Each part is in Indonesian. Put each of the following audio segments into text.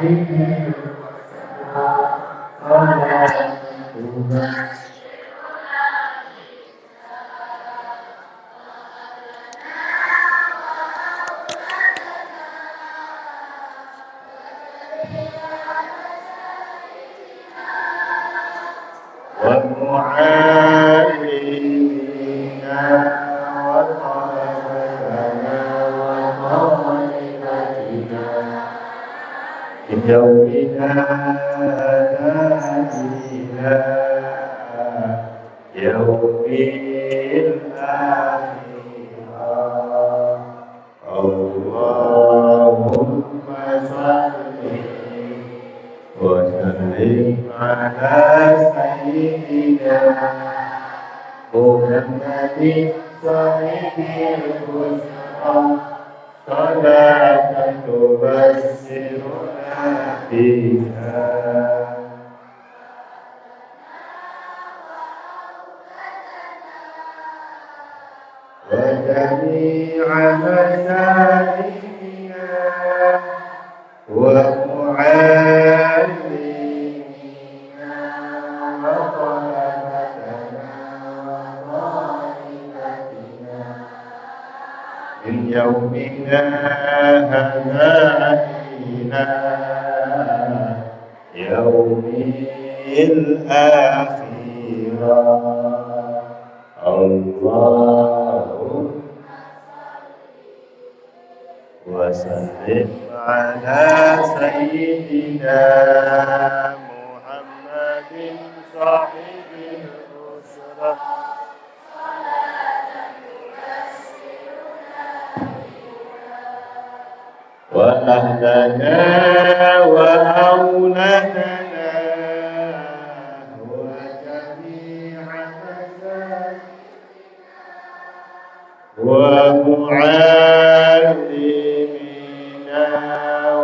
ومعلمنا وطلبتنا وطالبتنا من يومنا هذا إلى يوم الآخرة اللهم صل وسلم على سيدنا محمد صاحب البشرى صلاة تبشرنا بها وجميع مشايخنا ومعلمنا وطلبتنا وطالبتنا من يومنا هذا إلى يوم الآخرة اللهم وسلم على سيدنا محمد صاحب البشرى وأهلنا وأولادنا وجميع مشايخنا ومعلمنا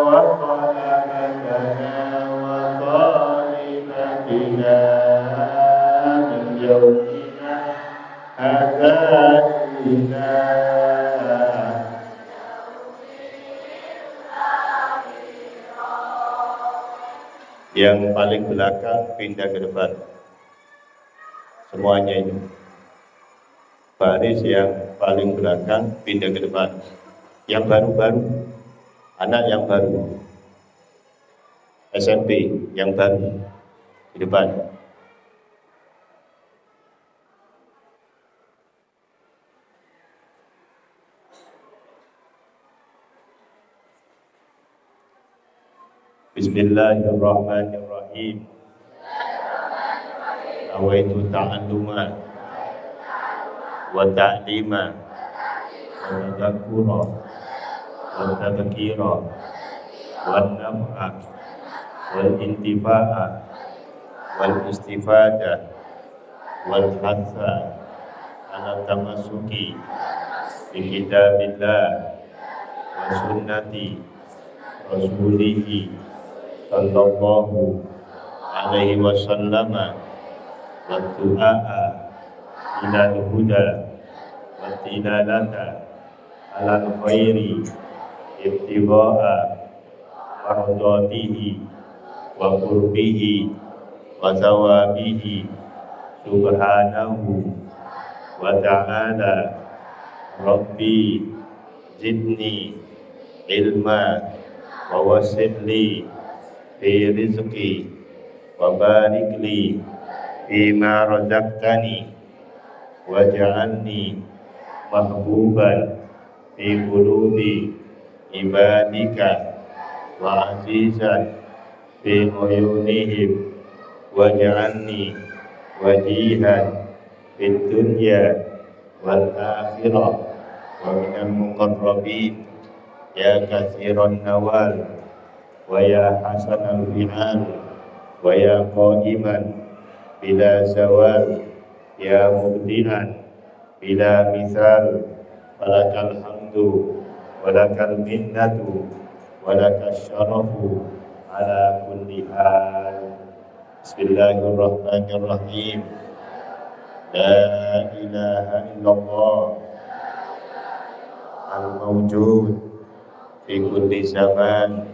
وطلبتنا وطالبتنا من يومنا هذا إلى yang paling belakang pindah ke depan. Semuanya ini. Baris yang paling belakang pindah ke depan. Yang baru-baru, anak yang baru, SMP yang baru di depan. Bismillahirrahmanirrahim. Nawaitu ta'alluma wa ta'lima wa tadhakkura wa tadhkira wa naf'a wal intifa'a wal istifada wal hatha ala tamassuki bi kitabillah wa sunnati rasulihi sallallahu alaihi wasallam wa du'a'a ila al-huda wa tilalata ala al-khairi ibtigha'a mardatihi wa qurbihi wa zawabihi subhanahu wa ta'ala. Rabbi zidni ilma wa wasidli fi rizqi wa barik li fima razaqtani waj'alni mahbuban fi qulubi ibadika wa azizan fi uyunihim waj'alni wajihan fid dunya wal akhirah wa minal muqarrabin ya katsiran nawal wa ya hasanal fi'al wa ya qa'iman bila zawal ya mubdi'an bila misal walakal hamdu walakal minnatu walakal syarafu ala kulli hal. Bismillahirrahmanirrahim. La ilaha illallah al-mawjud fi kulli zaman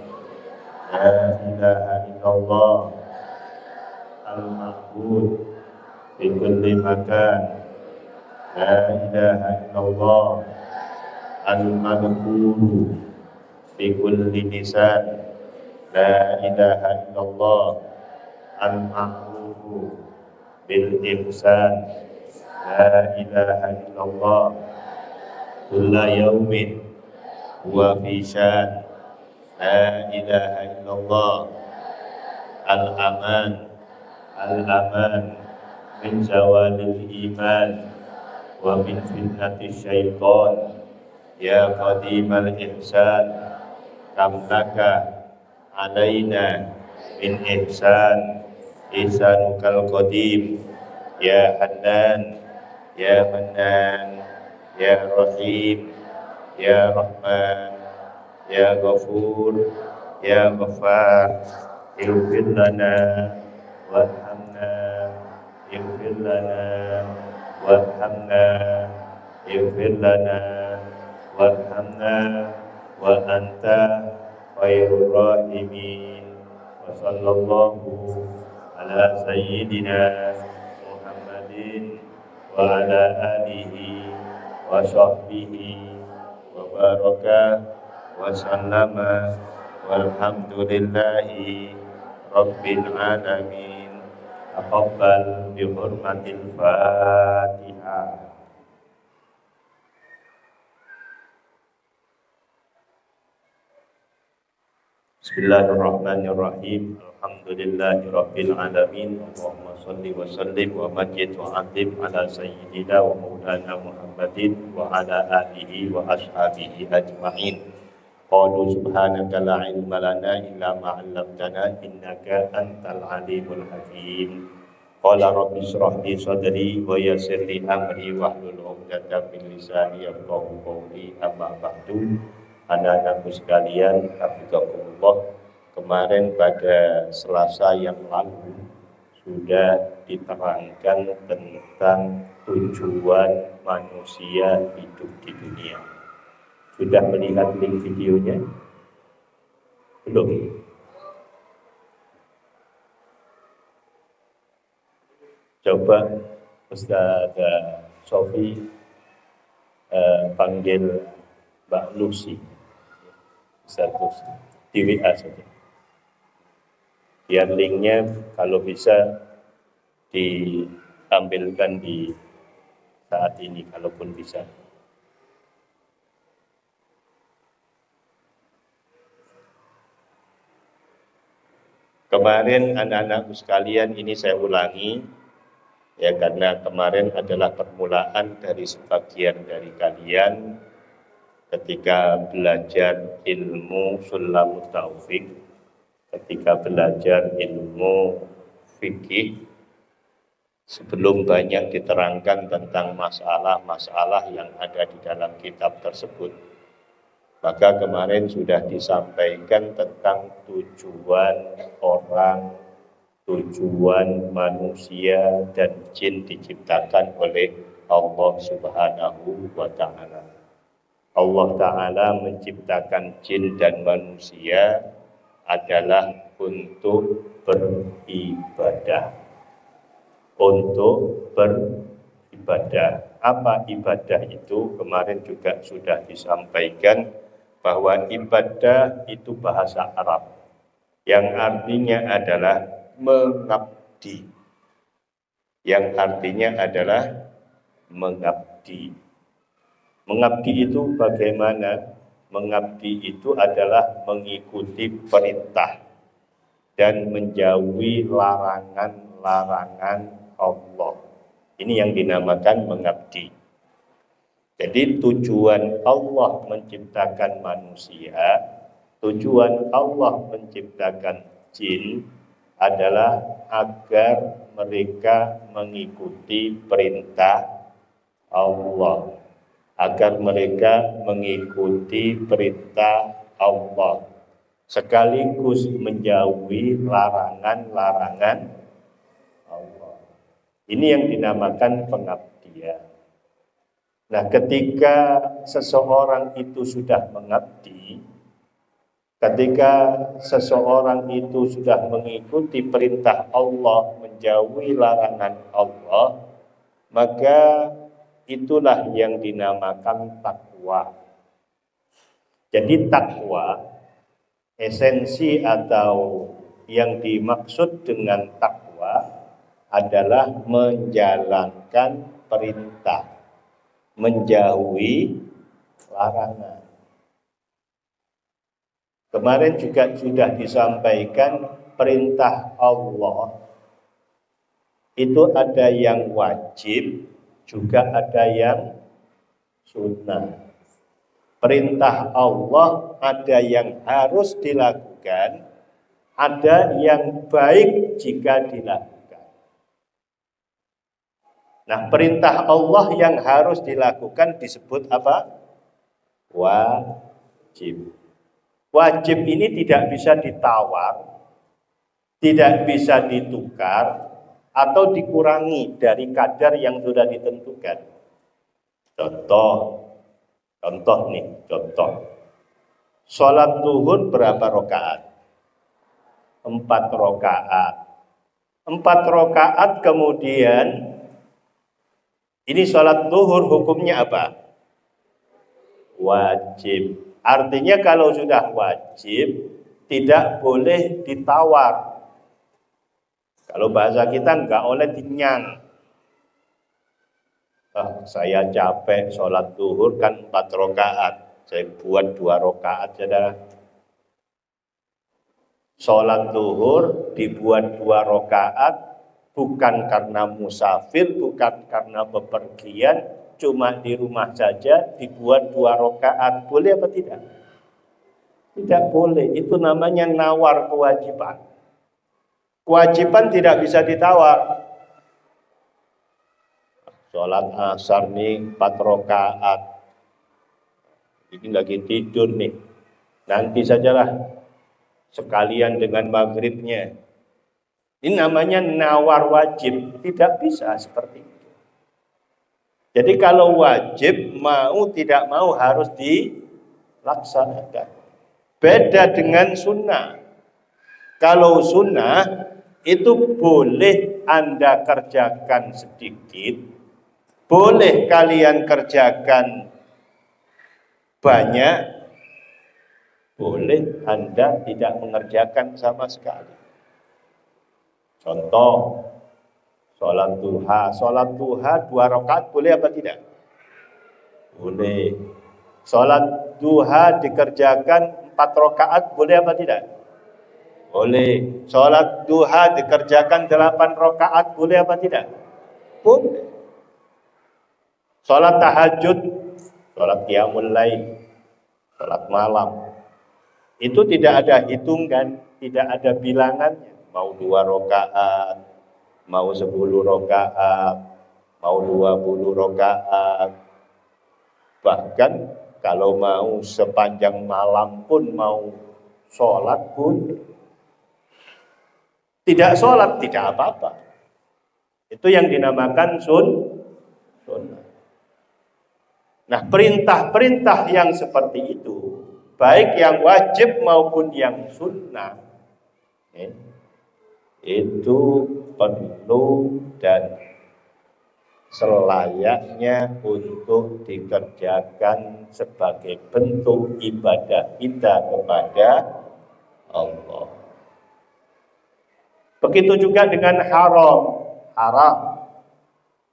la ilaha illallah al-ma'bud fi kulli makan, la ilaha illallah al-madhkuru fi kulli lisan, la ilaha illallah al-ma'rufu bil ihsan, la ilaha illallah kulla yaumin wa fi syan, la ilaha illallah al-aman min zawalil iman wa min fitnatis syaitan, ya qadimal ihsan kam laka alaina min ihsan ihsanukal qadim, ya Hanan ya Manan ya Rahim ya Rahman ya Ghafur ya Ghaffar, ighfir lana warhamna, ighfir lana warhamna, ighfir lana warhamna wa anta khairur rahimin. Wa sallallahu ala sayyidina Muhammadin wa ala alihi wa sahbihi wa baraka wa sallama walhamdulillahi rabbil alamin. Taqabbal bi hurmatil Fatihah. Bismillahirrahmanirrahim. Alhamdulillahi rabbil alamin. Allahumma shalli wa sallim wa majid wa azim ala sayyidina wa maulana Muhammadin wa ala alihi wa ashabihi ajma'in. Qalu subhanaka la ilma lana illa ma 'allamtana innaka antal alimul hakim. Qala rabbi shrah li sadri wa yassir li amri wahlul 'uqdatam min lisani yafqahu qawli. Amma ba'du. Anak-anakku sekalian, hafizakumullah, kemarin pada Selasa yang lalu sudah diterangkan tentang tujuan manusia hidup di dunia. Sudah melihat link videonya? Belum? Coba Ustazah Sofi panggil Mbak Lucy. Di WA saja. Biar linknya kalau bisa ditampilkan di saat ini, kalaupun bisa. Kemarin anak-anakku sekalian, ini saya ulangi, ya, karena kemarin adalah permulaan dari sebagian dari kalian ketika belajar ilmu Sulamut Taufik, ketika belajar ilmu fikih, sebelum banyak diterangkan tentang masalah-masalah yang ada di dalam kitab tersebut, maka kemarin sudah disampaikan tentang tujuan orang, tujuan manusia dan jin diciptakan oleh Allah Subhanahu wa Ta'ala. Allah Ta'ala menciptakan jin dan manusia adalah untuk beribadah. Untuk beribadah. Apa ibadah itu? Kemarin juga sudah disampaikan bahwa ibadah itu bahasa Arab, yang artinya adalah mengabdi. Yang artinya adalah mengabdi. Mengabdi itu bagaimana? Mengabdi itu adalah mengikuti perintah dan menjauhi larangan-larangan Allah. Ini yang dinamakan mengabdi. Jadi tujuan Allah menciptakan manusia, tujuan Allah menciptakan jin adalah agar mereka mengikuti perintah Allah. Agar mereka mengikuti perintah Allah, sekaligus menjauhi larangan-larangan Allah. Ini yang dinamakan pengabdian. Nah, ketika seseorang itu sudah mengabdi, Ketika seseorang itu sudah mengikuti perintah Allah, menjauhi larangan Allah, maka itulah yang dinamakan takwa. Jadi takwa, esensi atau yang dimaksud dengan takwa adalah menjalankan perintah, menjauhi larangan. Kemarin juga sudah disampaikan perintah Allah itu ada yang wajib, juga ada yang sunnah. Perintah Allah ada yang harus dilakukan, ada yang baik jika dilakukan. Nah, perintah Allah yang harus dilakukan disebut apa? Wajib. Wajib ini tidak bisa ditawar, tidak bisa ditukar, atau dikurangi dari kadar yang sudah ditentukan. Contoh nih. Sholat zuhur berapa rakaat? 4 rakaat. 4 rakaat kemudian, ini sholat zuhur hukumnya apa? Wajib. Artinya kalau sudah wajib, tidak boleh ditawar. Kalau bahasa kita nggak boleh dinyang. Saya capek sholat zuhur kan 4 rakaat. Saya buat 2 rakaat saja. Sholat zuhur dibuat 2 rakaat bukan karena musafir, bukan karena bepergian, cuma di rumah saja dibuat 2 rakaat. Boleh apa tidak? Tidak boleh. Itu namanya nawar kewajiban. Kewajiban tidak bisa ditawar. Sholat asar nih 4 rakaat. Ini lagi tidur nih. Nanti sajalah sekalian dengan maghribnya. Ini namanya nawar wajib. Tidak bisa seperti itu. Jadi kalau wajib, mau tidak mau harus dilaksanakan. Beda dengan sunnah. Kalau sunnah itu boleh Anda kerjakan sedikit, boleh kalian kerjakan banyak, boleh Anda tidak mengerjakan sama sekali. Contoh, sholat duha. Sholat duha 2 rakaat boleh apa tidak? Boleh. Sholat duha dikerjakan 4 rakaat boleh apa tidak? Boleh. Sholat duha dikerjakan 8 rakaat boleh apa tidak? Boleh. Sholat tahajud, sholat qiyamul lail, sholat malam, itu tidak ada hitungan, tidak ada bilangannya. Mau 2 rakaat, mau 10 rakaat, mau 20 rakaat. Bahkan kalau mau sepanjang malam pun, mau sholat pun, tidak sholat tidak apa-apa. Itu yang dinamakan sunnah. Nah, perintah-perintah yang seperti itu, baik yang wajib maupun yang sunnah, itu perlu dan selayaknya untuk dikerjakan sebagai bentuk ibadah kita kepada Allah. Begitu juga dengan haram.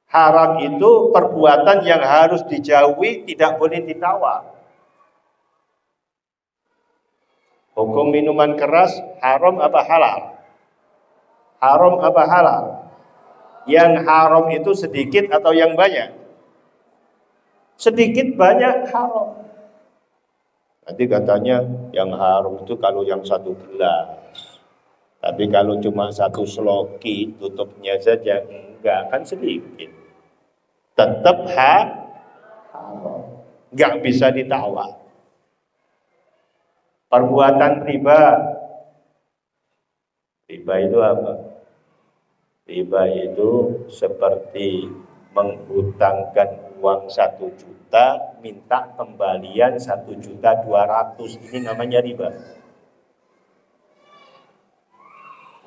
Haram itu perbuatan yang harus dijauhi, tidak boleh ditawar. Hukum minuman keras haram apa halal? Haram apa halal? Yang haram itu sedikit atau yang banyak? Sedikit banyak haram. Nanti katanya yang haram itu kalau yang 1 gelas. Tapi kalau cuma 1 sloki, tutupnya saja, enggak, kan sedikit. Tetap haram. Enggak bisa ditawar. Perbuatan riba. Riba itu apa? Riba itu seperti menghutangkan uang 1 juta, minta kembalian 1.200.000. Ini namanya riba.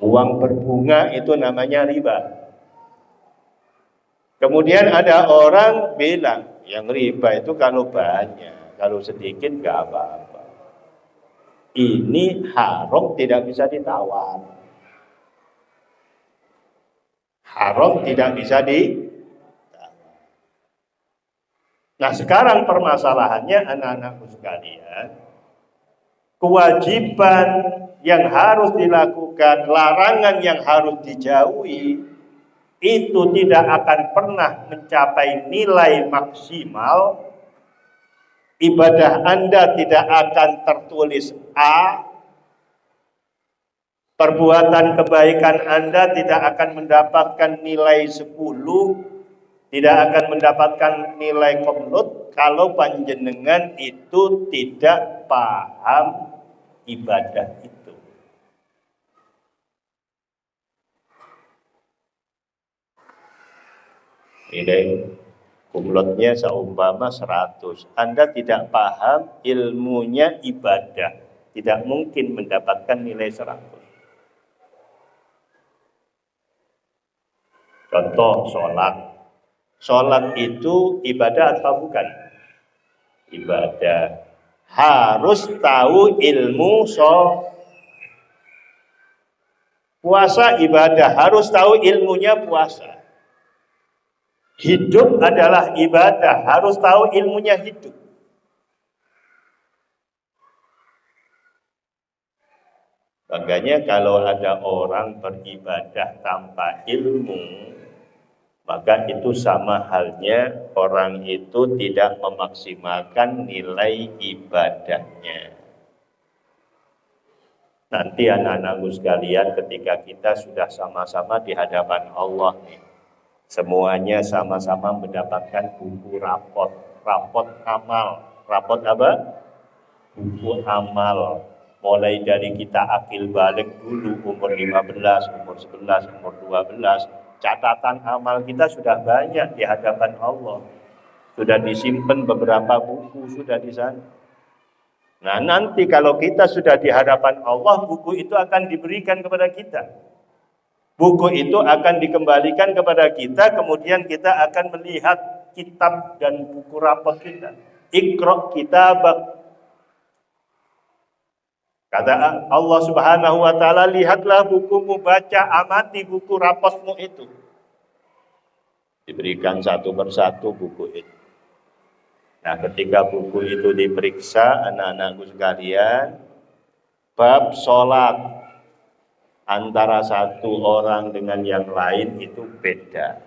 Uang berbunga itu namanya riba. Kemudian ada orang bilang, yang riba itu kalau banyak, kalau sedikit nggak apa-apa. Ini haram, tidak bisa ditawar. Haram tidak bisa ditawar. Nah sekarang permasalahannya anak-anakku sekalian, kewajiban yang harus dilakukan, larangan yang harus dijauhi, itu tidak akan pernah mencapai nilai maksimal. Ibadah Anda tidak akan tertulis A, perbuatan kebaikan Anda tidak akan mendapatkan nilai 10, tidak akan mendapatkan nilai komlut kalau panjenengan itu tidak paham ibadah itu. Nilai kumlotnya seumpama 100. Anda tidak paham ilmunya ibadah, tidak mungkin mendapatkan nilai 100. Contoh sholat. Sholat itu ibadah atau bukan? Ibadah. Harus tahu ilmu sholat. Puasa ibadah, harus tahu ilmunya puasa. Hidup adalah ibadah, harus tahu ilmunya hidup. Makanya kalau ada orang beribadah tanpa ilmu, maka itu sama halnya orang itu tidak memaksimalkan nilai ibadahnya. Nanti anak-anakku sekalian, ketika kita sudah sama-sama di hadapan Allah nih, semuanya sama-sama mendapatkan buku rapot amal. Rapot apa? Buku amal. Mulai dari kita akil balik dulu, umur 15, umur 11, umur 12, catatan amal kita sudah banyak di hadapan Allah. Sudah disimpan beberapa buku, sudah di sana. Nah nanti kalau kita sudah di hadapan Allah, buku itu akan diberikan kepada kita. Buku itu akan dikembalikan kepada kita, kemudian kita akan melihat kitab dan buku rapot kita. Iqra kitabak. Kata Allah Subhanahu wa taala, lihatlah bukumu, baca, amati buku rapotmu itu. Diberikan satu persatu buku itu. Nah, ketika buku itu diperiksa, anak-anakku sekalian, bab sholat antara satu orang dengan yang lain itu beda.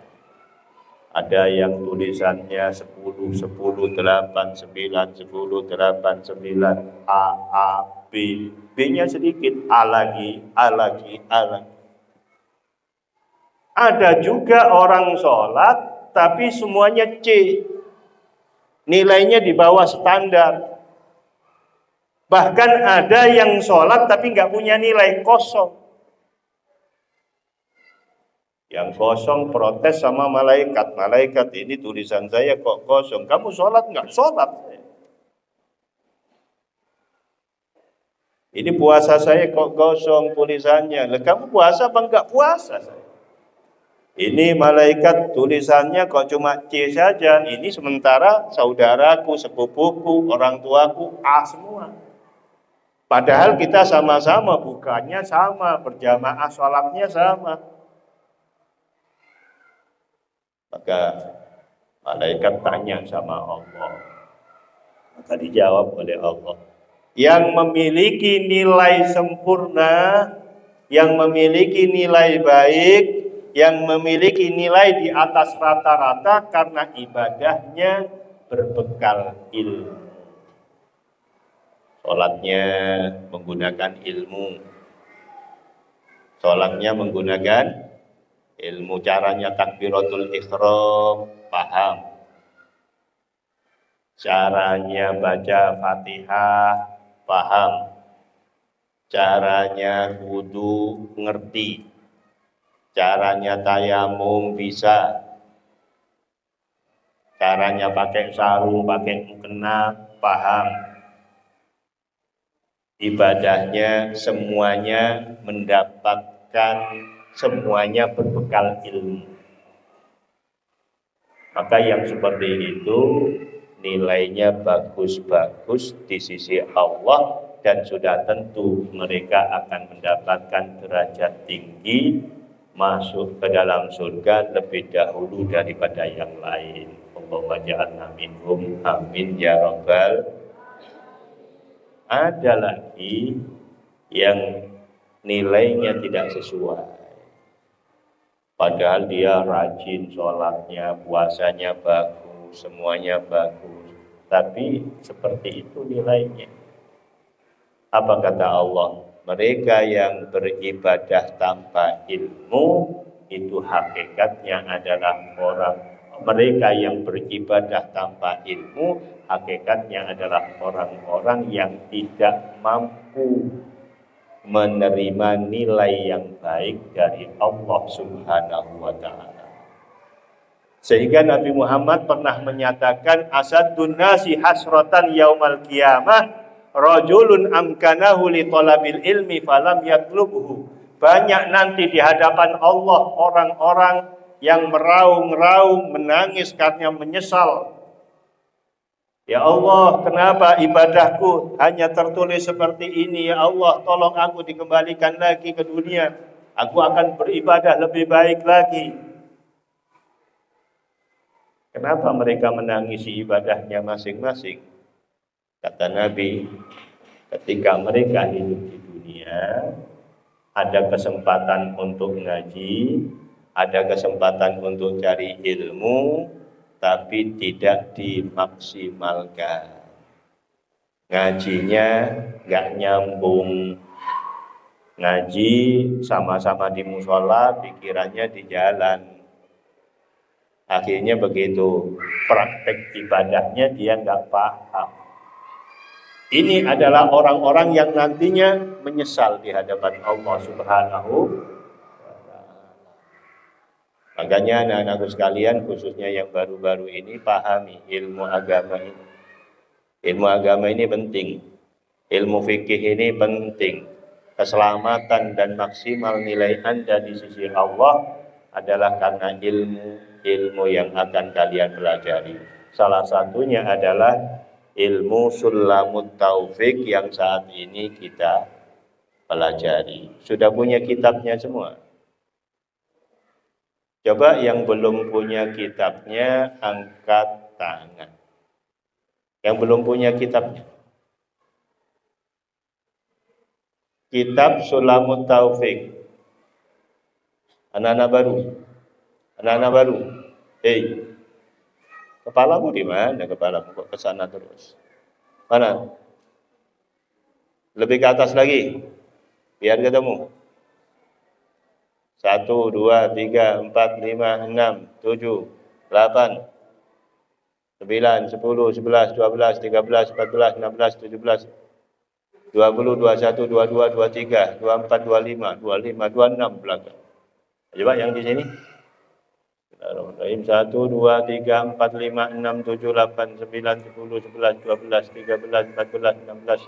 Ada yang tulisannya 10, 10, 8, 9, 10, 8, 9, A, B. B-nya sedikit, A lagi, A lagi, A lagi. Ada juga orang sholat, tapi semuanya C. Nilainya di bawah standar. Bahkan ada yang sholat tapi nggak punya nilai, kosong. Yang kosong protes sama malaikat. Malaikat, ini tulisan saya kok kosong. Kamu sholat nggak? Sholat. Ini puasa saya kok kosong tulisannya. Lah kamu puasa apa nggak puasa? Ini malaikat tulisannya kok cuma C saja. Ini sementara saudaraku, sepupuku, orang tuaku A semua. Padahal kita sama-sama, bukannya sama, berjamaah sholatnya sama. Maka malaikat tanya sama Allah. Maka dijawab oleh Allah. Yang memiliki nilai sempurna, yang memiliki nilai baik, yang memiliki nilai di atas rata-rata karena ibadahnya berbekal ilmu. Sholatnya menggunakan ilmu. Sholatnya menggunakan ilmu. Caranya takbiratul ihram, paham. Caranya baca Fatihah, paham. Caranya wudu, ngerti. Caranya tayamum bisa. Caranya pakai sarung, pakai mukena, paham. Ibadahnya semuanya mendapatkan akan semuanya berbekal ilmu. Maka yang seperti itu nilainya bagus-bagus di sisi Allah, dan sudah tentu mereka akan mendapatkan derajat tinggi masuk ke dalam surga lebih dahulu daripada yang lain. Allahumma ja'alna minhum, amin ya rabbal. Ada lagi yang nilainya tidak sesuai, padahal dia rajin sholatnya, puasanya bagus, semuanya bagus, tapi seperti itu nilainya. Apa kata Allah? Mereka yang beribadah tanpa ilmu itu hakikatnya adalah mereka yang beribadah tanpa ilmu hakikatnya adalah orang-orang yang tidak mampu menerima nilai yang baik dari Allah Subhanahu wa ta'ala. Sehingga Nabi Muhammad pernah menyatakan, asadun nasi hasratan yaumal qiyamah rajulun amkanahu li talabil ilmi falam yatlubhu. Banyak nanti di hadapan Allah orang-orang yang meraung-raung, menangis karena menyesal. Ya Allah, kenapa ibadahku hanya tertulis seperti ini? Ya Allah, tolong aku dikembalikan lagi ke dunia. Aku akan beribadah lebih baik lagi. Kenapa mereka menangisi ibadahnya masing-masing? Kata Nabi, ketika mereka hidup di dunia, ada kesempatan untuk ngaji, ada kesempatan untuk cari ilmu, tapi tidak dimaksimalkan. Ngajinya nggak nyambung. Ngaji sama-sama di musola, pikirannya di jalan. Akhirnya begitu, praktek ibadahnya dia nggak paham. Ini adalah orang-orang yang nantinya menyesal di hadapan Allah Subhanahu. Makanya anak-anakku sekalian, khususnya yang baru-baru ini, pahami ilmu agama ini. Ilmu agama ini penting. Ilmu fikih ini penting. Keselamatan dan maksimal nilai Anda di sisi Allah adalah karena ilmu yang akan kalian pelajari. Salah satunya adalah ilmu Sulamut Taufik yang saat ini kita pelajari. Sudah punya kitabnya semua? Coba yang belum punya kitabnya angkat tangan. Yang belum punya kitabnya. Kitab Sulamut Taufik. Anak-anak baru. Anak-anak baru. Hei. Kepalamu di mana? Kepalamu kok ke sana terus. Mana? Lebih ke atas lagi. Biar ketemu. 1, 2, 3, 4, 5, 6, 7, 8, 9, 10, 11, 12, 13, 14, 16, 17, 20, 21, 22, 23, 24, 25, 25, 26 belakang. Coba yang di sini. Bismillahirrahmanirrahim. 1, 2, 3, 4, 5, 6, 7, 8, 9, 10, 11, 12, 13, 14, 16,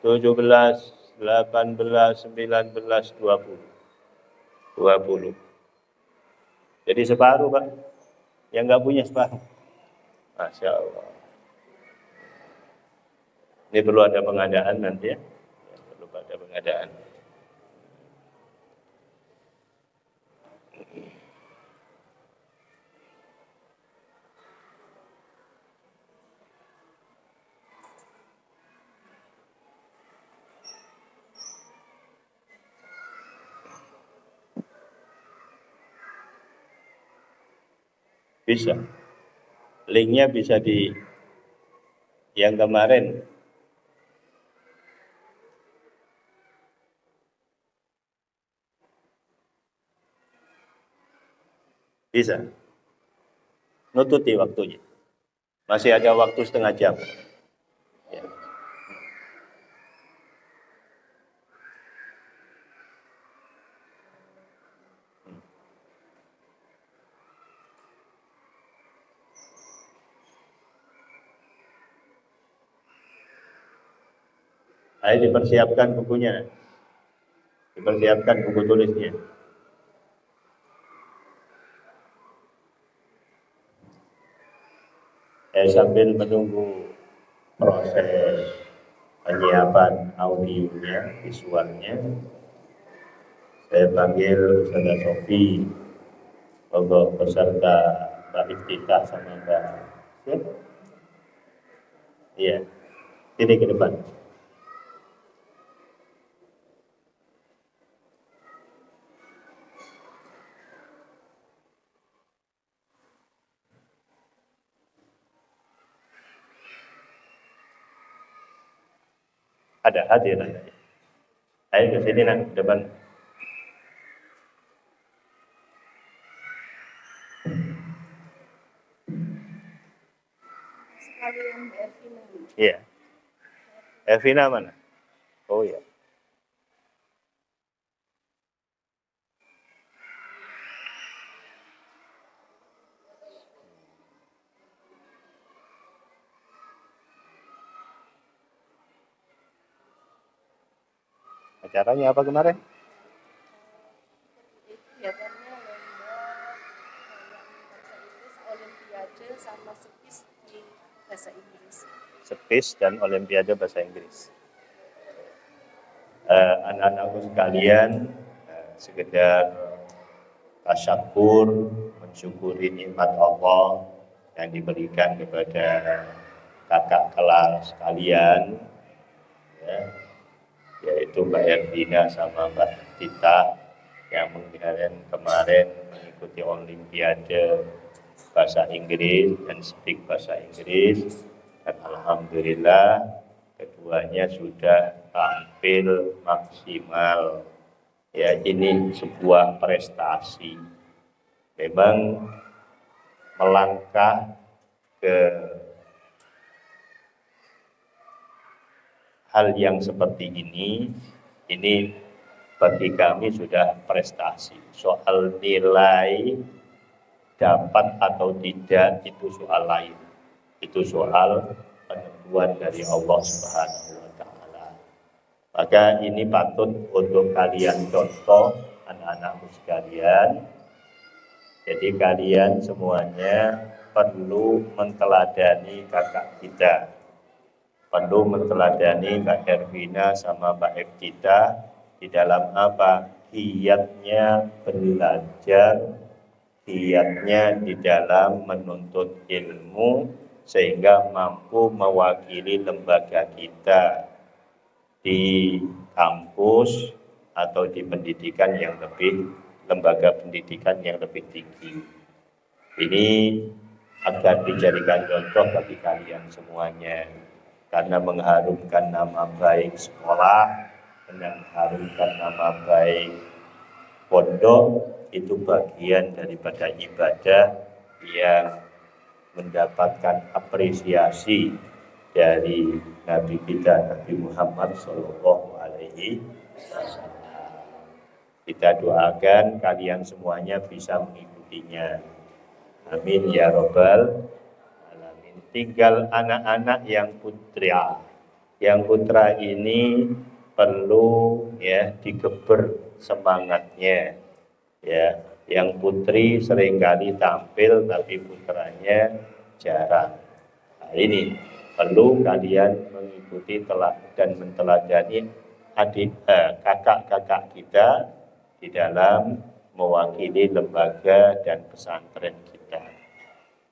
17, 18, 19, 20. 20. Jadi separuh, Pak. Yang nggak punya separuh. Masya Allah. Ini perlu ada pengadaan nanti ya. Perlu ada pengadaan. Bisa. Linknya bisa di yang kemarin. Bisa. Nututi waktunya. Masih ada waktu setengah jam. Ya. Ayo dipersiapkan bukunya. Dipersiapkan buku tulisnya. Sambil menunggu proses penyiapan audionya, visualnya, saya panggil Ustazah Sofi untuk peserta Mbak Iftitah sama Mbak siapa? Iya, sini ke depan. Ada hadir. Ayo ke sini nak, depan. Iya. Evina mana? Oh ya. Acaranya apa kemarin? Kegiatannya lomba Olimpiade sama sepis di bahasa Inggris. Sepis dan Olimpiade bahasa Inggris. Anak-anakku sekalian, sekedar tasyakur, mensyukuri nikmat Allah yang diberikan kepada kakak kelas kalian, ya, yaitu Mbak Ervina sama Mbak Tita yang kemarin mengikuti Olimpiade bahasa Inggris dan speak bahasa Inggris, dan alhamdulillah keduanya sudah tampil maksimal. Ya, ini sebuah prestasi. Memang melangkah ke hal yang seperti ini bagi kami sudah prestasi. Soal nilai dapat atau tidak itu soal lain. Itu soal penentuan dari Allah Subhanahu wa taala. Maka ini patut untuk kalian contoh anak-anakku sekalian. Jadi kalian semuanya perlu menteladani kakak kita. Perlu menteladani Kak Ervina sama Mbak Evita di dalam apa? Giatnya belajar, giatnya di dalam menuntut ilmu sehingga mampu mewakili lembaga kita di kampus atau di pendidikan yang lebih, lembaga pendidikan yang lebih tinggi. Ini agar dijadikan contoh bagi kalian semuanya, karena mengharumkan nama baik sekolah dan mengharumkan nama baik pondok itu bagian daripada ibadah yang mendapatkan apresiasi dari Nabi kita, Nabi Muhammad Shallallahu Alaihi Wasallam. Kita doakan kalian semuanya bisa mengikutinya. Amin ya robbal alamin. Tinggal anak-anak yang putra. Yang putra ini perlu ya digeber semangatnya. Ya, yang putri seringkali tampil tapi putranya jarang. Nah, ini perlu kalian mengikuti dan menteladani kakak-kakak kita di dalam mewakili lembaga dan pesantren kita.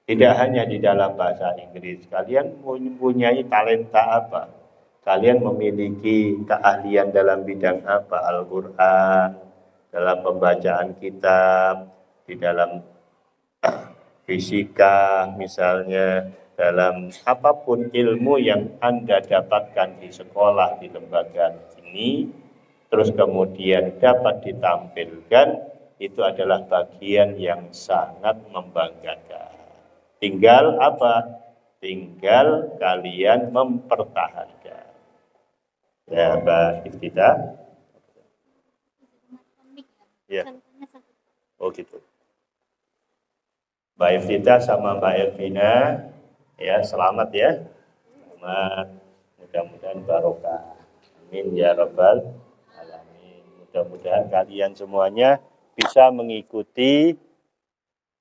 Tidak hanya di dalam bahasa Inggris, kalian mempunyai talenta apa? Kalian memiliki keahlian dalam bidang apa? Al-Quran, dalam pembacaan kitab, di dalam fisika misalnya, dalam apapun ilmu yang Anda dapatkan di sekolah, di lembaga ini, terus kemudian dapat ditampilkan, itu adalah bagian yang sangat membanggakan. Tinggal apa? Tinggal kalian mempertahankan. Ya, Mbak Iftitah. Ya. Oh gitu. Mbak Iftitah sama Mbak Elvina, ya selamat ya. Selamat. Mudah-mudahan barokah. Amin ya rabbal alamin. Mudah-mudahan kalian semuanya bisa mengikuti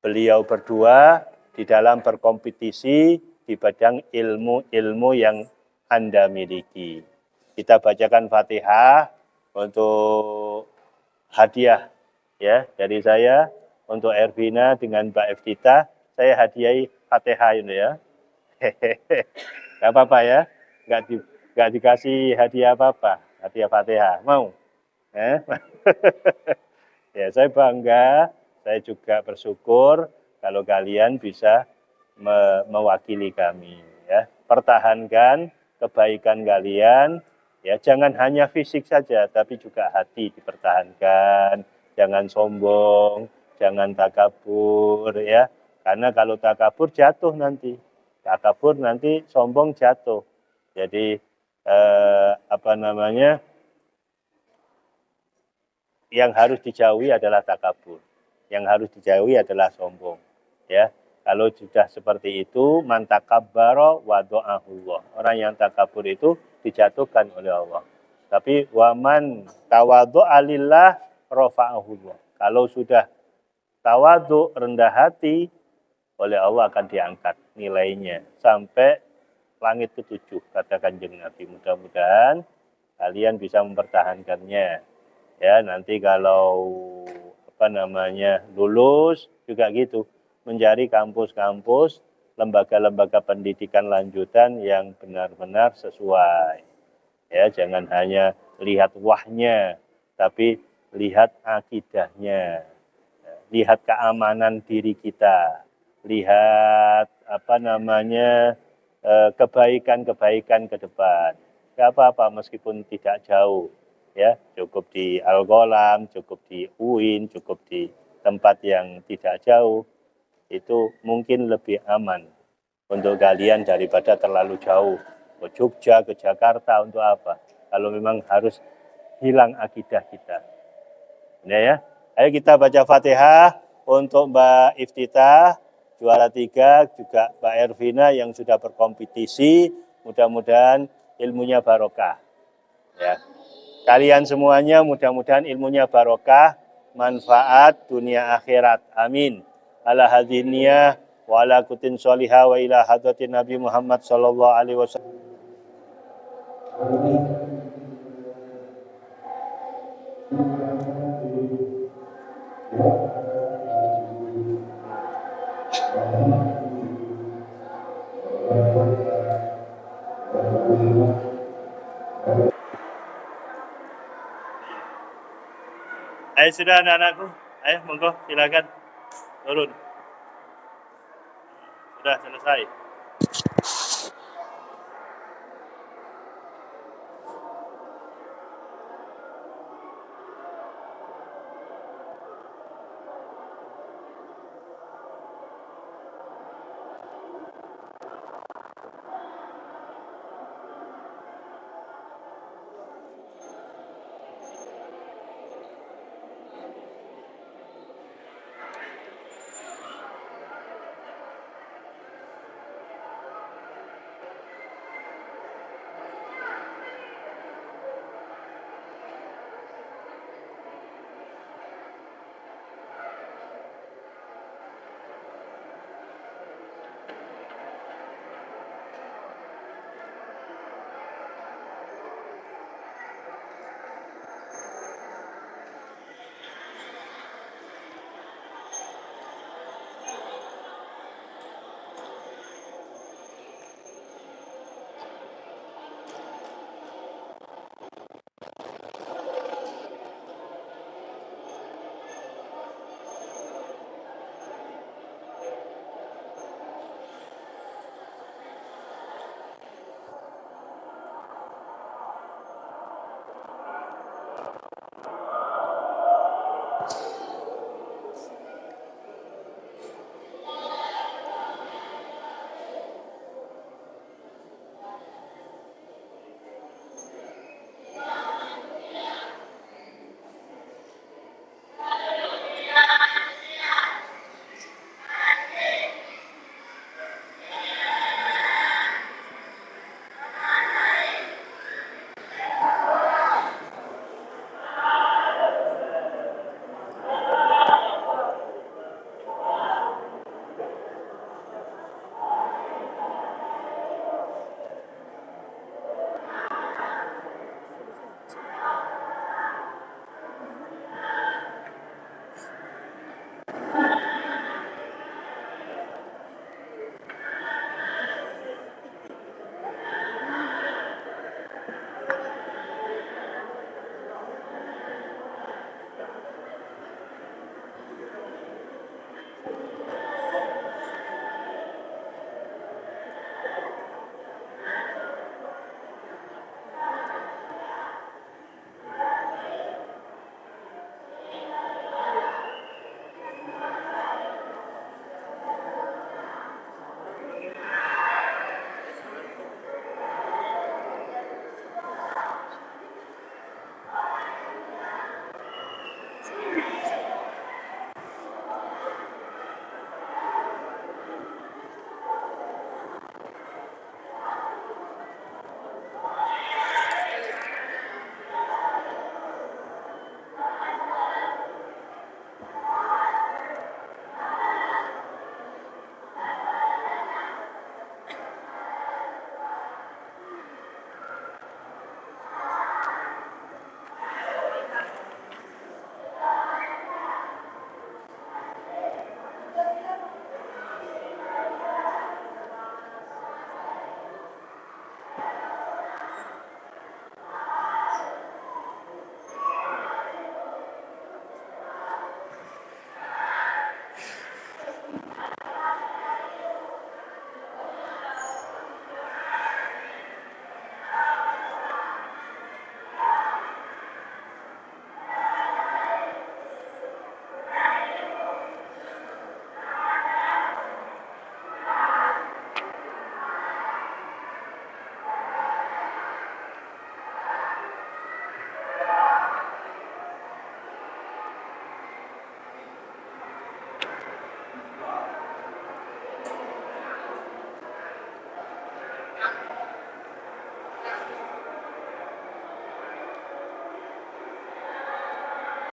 beliau berdua di dalam berkompetisi di bidang ilmu-ilmu yang Anda miliki. Kita bacakan Fatihah untuk hadiah ya dari saya untuk Ervina dengan Mbak Evita. Saya hadiahi Fatihah ini ya. Gak apa-apa ya, gak dikasih hadiah apa-apa, hadiah Fatihah. Mau? Ya, saya bangga, saya juga bersyukur kalau kalian bisa mewakili kami. Ya, pertahankan kebaikan kalian. Ya, jangan hanya fisik saja, tapi juga hati dipertahankan. Jangan sombong, jangan takabur, ya. Karena kalau takabur jatuh nanti. Takabur nanti sombong jatuh. Jadi yang harus dijauhi adalah takabur. Yang harus dijauhi adalah sombong. Ya, kalau sudah seperti itu, man takabbara wadu'ahullah. Orang yang takabur itu dijatuhkan oleh Allah. Tapi waman tawadhu'a lillah rafa'ahullah. Kalau sudah tawadhu, rendah hati, oleh Allah akan diangkat nilainya sampai langit ketujuh, kata Kanjeng Nabi. Mudah-mudahan kalian bisa mempertahankannya. Ya, nanti kalau lulus juga gitu, mencari kampus-kampus, lembaga-lembaga pendidikan lanjutan yang benar-benar sesuai. Ya, jangan hanya lihat wahnya, tapi lihat akidahnya. Lihat keamanan diri kita. Lihat kebaikan-kebaikan ke depan. Gak apa-apa meskipun tidak jauh. Ya, cukup di Al-Gholam, cukup di UIN, cukup di tempat yang tidak jauh, itu mungkin lebih aman untuk kalian daripada terlalu jauh ke Jogja, ke Jakarta. Untuk apa? Kalau memang harus hilang akidah kita. Ya, ayo kita baca Fatihah untuk Mbak Iftitah, juara 3, juga Mbak Ervina yang sudah berkompetisi. Mudah-mudahan ilmunya barokah. Ya. Kalian semuanya mudah-mudahan ilmunya barokah, manfaat dunia akhirat. Amin. Ala hadiniyah wa ala kutin sholihah wa ila hadratin Nabi Muhammad sallallahu alaihi wasallam. Ayo sudah anak-anakku, ayo monggo silakan turun. Sudah selesai.